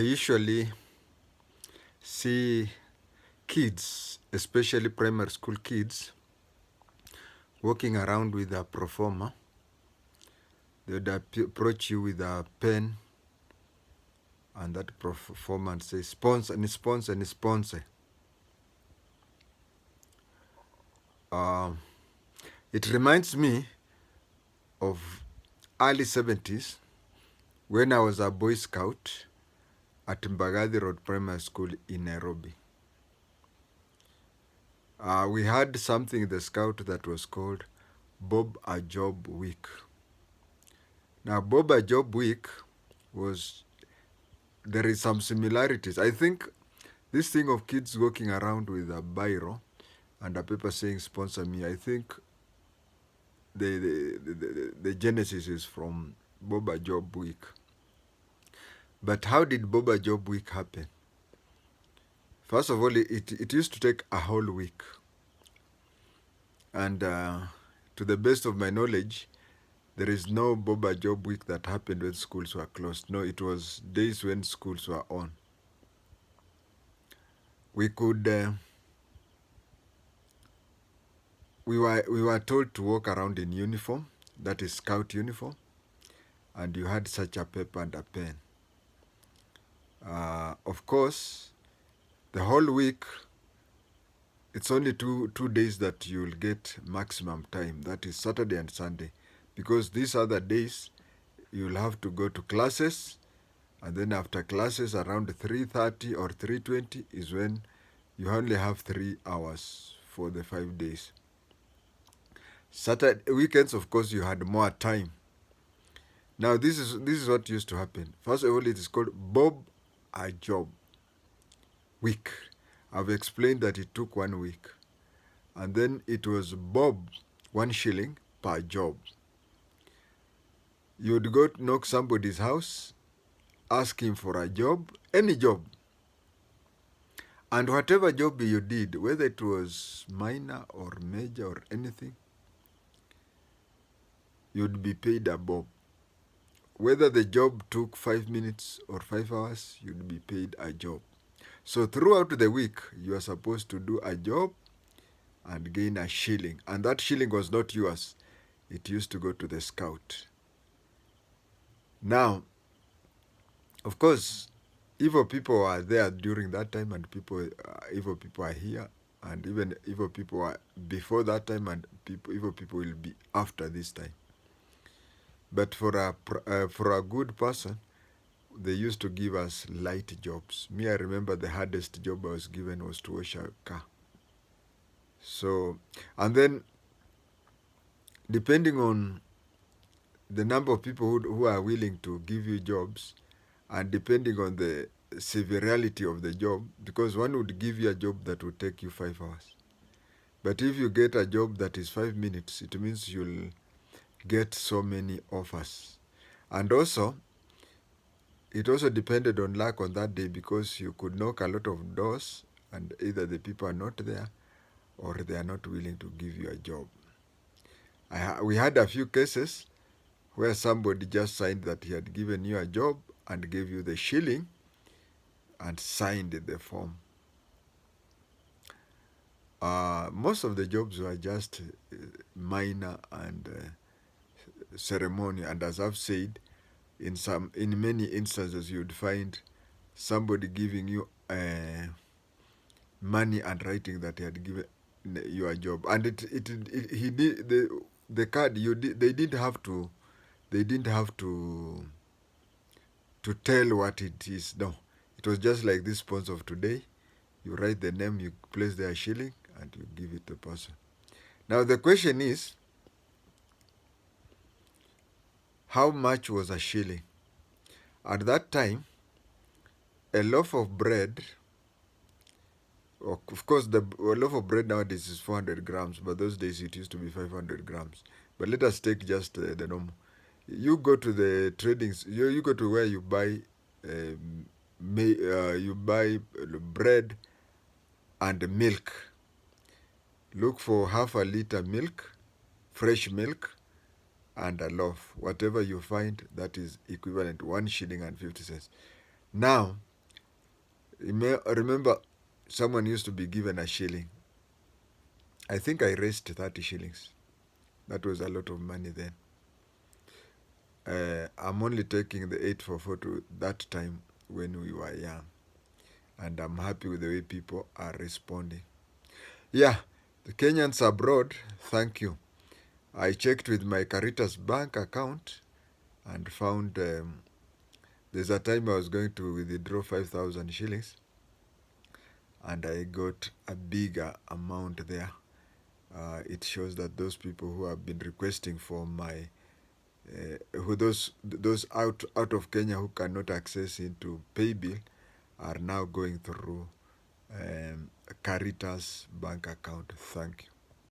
I usually see kids, especially primary school kids, walking around with a proforma. They would approach you with a pen, and that proforma says sponsor and sponsor and sponsor. It reminds me of early 70s when I was a Boy Scout at Mbagathi Road Primary School in Nairobi. We had something in the Scout that was called Bob a Job Week. Now, Bob a Job Week there is some similarities. I think this thing of kids walking around with a biro and a paper saying sponsor me, I think the genesis is from Bob a Job Week. But how did Bob a Job Week happen? First of all, it used to take a whole week. And to the best of my knowledge, there is no Bob a Job Week that happened when schools were closed. No, it was days when schools were on. We were told to walk around in uniform, that is Scout uniform, and you had such a paper and a pen. Of course, the whole week, it's only two days that you'll get maximum time, that is Saturday and Sunday, because these other days you'll have to go to classes, and then after classes around 3:30 or 3:20 is when you only have 3 hours for the 5 days. Saturday weekends, of course, you had more time. Now this is what used to happen. First of all, it is called Bob a Job Week. I've explained that it took 1 week. And then it was Bob, 1 shilling per job. You would go to knock somebody's house, ask him for a job, any job. And whatever job you did, whether it was minor or major or anything, you'd be paid a bob. Whether the job took 5 minutes or 5 hours, you'd be paid a job. So throughout the week, you are supposed to do a job and gain a shilling. And that shilling was not yours. It used to go to the Scout. Now, of course, evil people are there during that time, and evil people are here, and even evil people are before that time, and evil people will be after this time. But for a good person, they used to give us light jobs. Me, I remember the hardest job I was given was to wash a car. So, and then depending on the number of people who are willing to give you jobs, and depending on the severity of the job, because one would give you a job that would take you 5 hours. But if you get a job that is 5 minutes, it means you'll get so many offers. And also, it also depended on luck on that day, because you could knock a lot of doors and either the people are not there or they are not willing to give you a job. We had a few cases where somebody just signed that he had given you a job and gave you the shilling and signed the form. Most of the jobs were just minor and ceremonial, and as I've said, in many instances you'd find somebody giving you money and writing that he had given you a job, and he did the card you did. They didn't have to tell what it is. No, it was just like this sponsor of today. You write the name, you place their shilling, and you give it to the person. Now the question is, how much was a shilling? At that time, a loaf of bread, of course, a loaf of bread nowadays is 400 grams, but those days it used to be 500 grams. But let us take just the normal. You go to the tradings, you go to where you buy bread and milk. Look for half a liter milk, fresh milk, and a loaf. Whatever you find, that is equivalent to 1 shilling and 50 cents. Now, Remember, someone used to be given a shilling. I think I raised 30 shillings. That was a lot of money then. I'm only taking the 844 to that time when we were young. And I'm happy with the way people are responding. Yeah, the Kenyans abroad, thank you. I checked with my Caritas bank account and found there's a time I was going to withdraw 5,000 shillings and I got a bigger amount there. It shows that those people who have been requesting for my who those out of Kenya who cannot access into paybill are now going through Caritas bank account. Thank you.